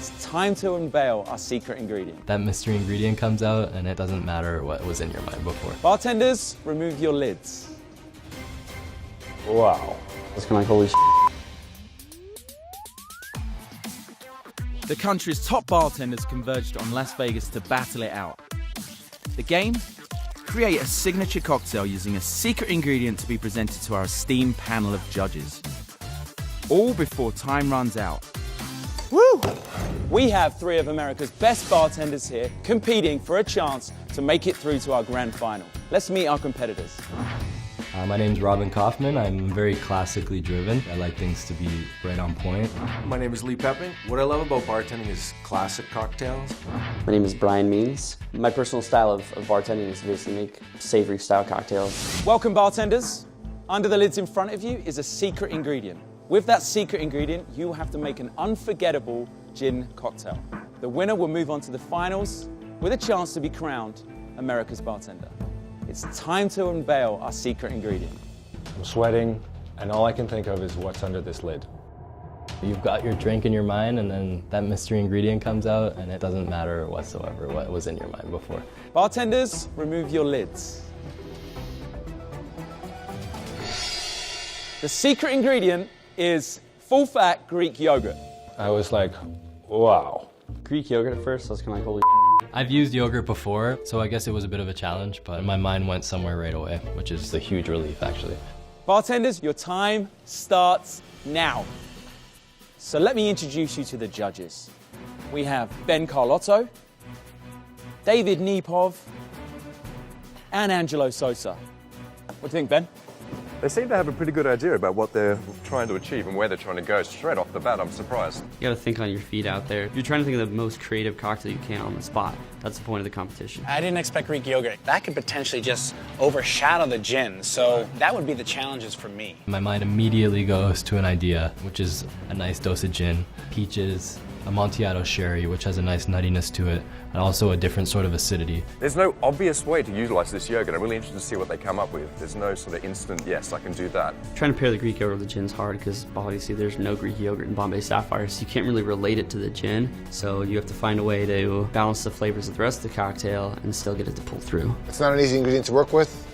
It's time to unveil our secret ingredient. That mystery ingredient comes out and it doesn't matter what was in your mind before. Bartenders, remove your lids. Wow. It's kind of like holy shit. The country's top bartenders converged on Las Vegas to battle it out. The game? Create a signature cocktail using a secret ingredient to be presented to our esteemed panel of judges. All before time runs out. Woo! We have 3 of America's best bartenders here competing for a chance to make it through to our grand final. Let's meet our competitors. My name's Robin Kaufman. I'm very classically driven. I like things to be right on point. My name is Lee Pepping. What I love about bartending is classic cocktails. My name is Brian Means. My personal style of bartending is to basically make savory style cocktails. Welcome, bartenders. Under the lids in front of you is a secret ingredient. With that secret ingredient, you will have to make an unforgettable gin cocktail. The winner will move on to the finals with a chance to be crowned America's bartender. It's time to unveil our secret ingredient. I'm sweating, and all I can think of is what's under this lid. You've got your drink in your mind and then that mystery ingredient comes out and it doesn't matter whatsoever what was in your mind before. Bartenders, remove your lids. The secret ingredient is full-fat Greek yogurt. I was like, wow. Greek yogurt at first, so I was kind of like holy shit. I've used yogurt before, so I guess it was a bit of a challenge, but my mind went somewhere right away, which is a huge relief, actually. Bartenders, your time starts now. So let me introduce you to the judges. We have Ben Carlotto, David Nepov, and Angelo Sosa. What do you think, Ben? They seem to have a pretty good idea about what they're trying to achieve and where they're trying to go. Straight off the bat, I'm surprised. You gotta think on your feet out there. You're trying to think of the most creative cocktail you can on the spot. That's the point of the competition. I didn't expect Greek yogurt. That could potentially just overshadow the gin, so that would be the challenges for me. My mind immediately goes to an idea, which is a nice dose of gin, peaches, Amontillado sherry, which has a nice nuttiness to it, and also a different sort of acidity. There's no obvious way to utilize this yogurt. I'm really interested to see what they come up with. There's no sort of instant, yes, I can do that. Trying to pair the Greek yogurt with the gin is hard because obviously there's no Greek yogurt in Bombay Sapphire, so you can't really relate it to the gin. So you have to find a way to balance the flavors of the rest of the cocktail and still get it to pull through. It's not an easy ingredient to work with,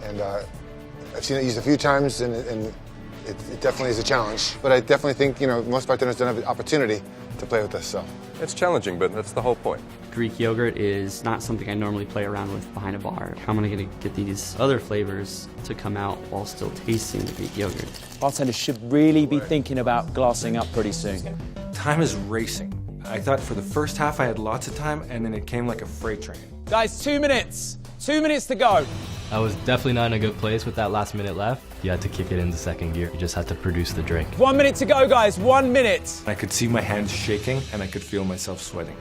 and I've seen it used a few times, and it definitely is a challenge. But I definitely think, most bartenders don't have the opportunity to play with this, so. It's challenging, but that's the whole point. Greek yogurt is not something I normally play around with behind a bar. How am I going to get these other flavors to come out while still tasting the Greek yogurt? Bartenders should really be thinking about glassing up pretty soon. Time is racing. I thought for the first half I had lots of time, and then it came like a freight train. Guys, 2 minutes. 2 minutes to go. I was definitely not in a good place with that last minute left. You had to kick it into second gear. You just had to produce the drink. 1 minute to go, guys. 1 minute. I could see my hands shaking, and I could feel myself sweating.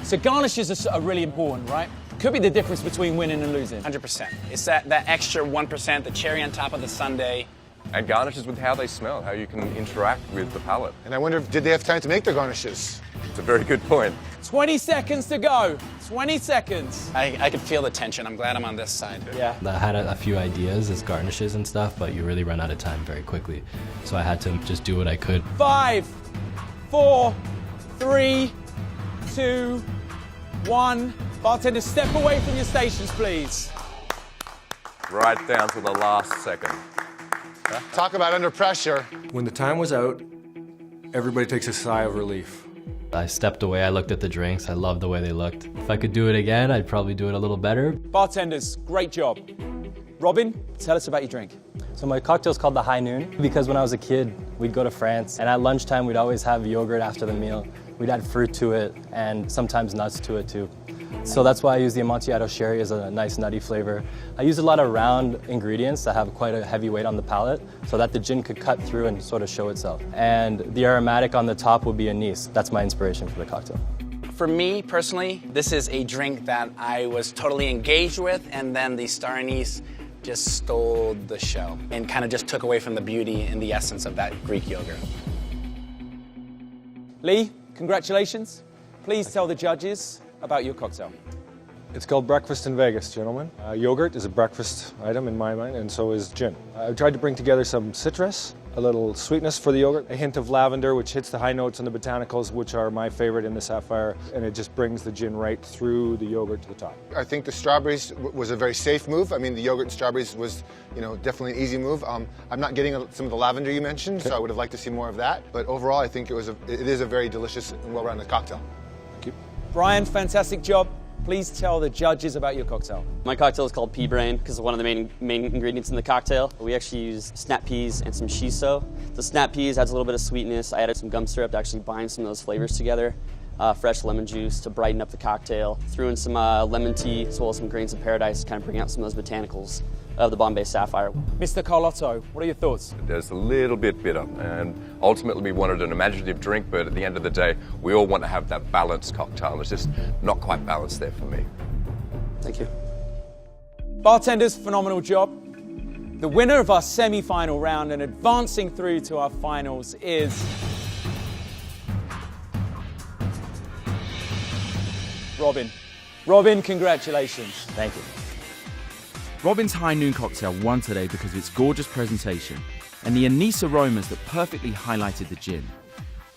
So garnishes are really important, right? Could be the difference between winning and losing. 100%. It's that extra 1%, the cherry on top of the sundae. And garnishes with how they smell, how you can interact with the palate. And I wonder, did they have time to make their garnishes? It's a very good point. 20 seconds to go. 20 seconds. I could feel the tension. I'm glad I'm on this side. Yeah. I had a few ideas as garnishes and stuff, but you really run out of time very quickly. So I had to just do what I could. 5, 4, 3, 2, 1. Bartenders, step away from your stations, please. Right down to the last second. Talk about under pressure. When the time was out, everybody takes a sigh of relief. I stepped away, I looked at the drinks, I loved the way they looked. If I could do it again, I'd probably do it a little better. Bartenders, great job. Robin, tell us about your drink. So my cocktail's called the High Noon because when I was a kid, we'd go to France, and at lunchtime, we'd always have yogurt after the meal. We'd add fruit to it, and sometimes nuts to it too. So that's why I use the Amontillado sherry as a nice nutty flavor. I use a lot of round ingredients that have quite a heavy weight on the palate so that the gin could cut through and sort of show itself. And the aromatic on the top would be anise. That's my inspiration for the cocktail. For me, personally, this is a drink that I was totally engaged with, and then the star anise just stole the show and kind of just took away from the beauty and the essence of that Greek yogurt. Lee, congratulations. Please tell the judges about your cocktail. It's called breakfast in Vegas, gentlemen. Yogurt is a breakfast item in my mind, and so is gin. I tried to bring together some citrus, a little sweetness for the yogurt, a hint of lavender, which hits the high notes on the botanicals, which are my favorite in the Sapphire, and it just brings the gin right through the yogurt to the top. I think the strawberries was a very safe move. I mean, the yogurt and strawberries was, definitely an easy move. I'm not getting some of the lavender you mentioned, so I would have liked to see more of that. But overall, I think it is a very delicious and well-rounded cocktail. Thank you. Brian, fantastic job. Please tell the judges about your cocktail. My cocktail is called pea brain because of one of the main ingredients in the cocktail. We actually use snap peas and some shiso. The snap peas adds a little bit of sweetness. I added some gum syrup to actually bind some of those flavors together. Fresh lemon juice to brighten up the cocktail. Threw in some lemon tea as well as some grains of paradise to kind of bring out some of those botanicals of the Bombay Sapphire. Mr. Carlotto, what are your thoughts? There's a little bit bitter, and ultimately we wanted an imaginative drink, but at the end of the day, we all want to have that balanced cocktail, and it's just not quite balanced there for me. Thank you. Bartenders, phenomenal job. The winner of our semi-final round and advancing through to our finals is... Robin. Robin, congratulations. Thank you. Robin's High Noon cocktail won today because of its gorgeous presentation and the anise aromas that perfectly highlighted the gin,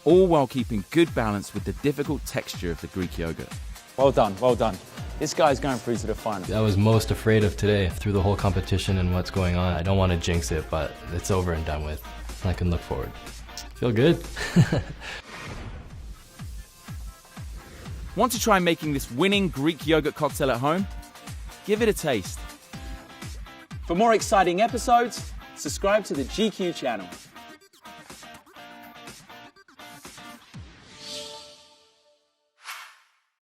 all while keeping good balance with the difficult texture of the Greek yogurt. Well done, well done. This guy's going through to the final. I was most afraid of today through the whole competition and what's going on. I don't want to jinx it, but it's over and done with. I can look forward. Feel good. Want to try making this winning Greek yogurt cocktail at home? Give it a taste. For more exciting episodes, subscribe to the GQ channel.